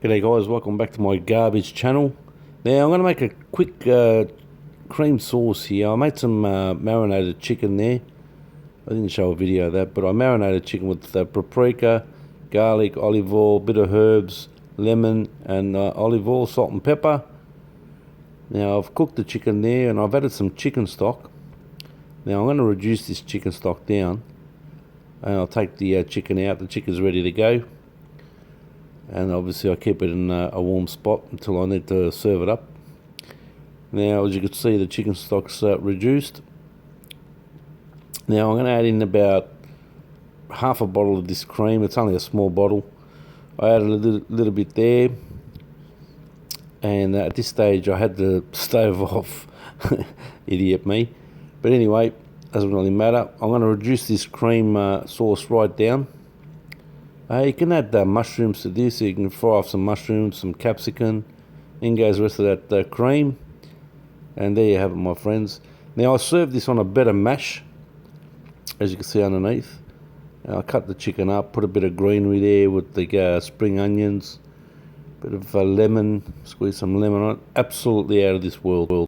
G'day guys, welcome back to my garbage channel. Now I'm going to make a quick cream sauce here. I made some marinated chicken there. I didn't show a video of that, but I marinated chicken with paprika, garlic, olive oil, bit of herbs, lemon and olive oil, salt and pepper. Now I've cooked the chicken there and I've added some chicken stock. Now I'm going to reduce this chicken stock down and I'll take the chicken out. The chicken's ready to go. And obviously I keep it in a warm spot until I need to serve it up. Now as you can see, the chicken stock's reduced. Now I'm going to add in about half a bottle of this cream. It's only a small bottle. I added a little bit there, and at this stage I had the stove off. Idiot me. But anyway, doesn't really matter. I'm going to reduce this cream sauce right down. You can add mushrooms to this. So you can fry off some mushrooms, some capsicum. In goes the rest of that cream. And there you have it, my friends. Now I serve this on a bed of mash, as you can see underneath. And I cut the chicken up, put a bit of greenery there with the spring onions, bit of lemon, squeeze some lemon on it. Absolutely out of this world.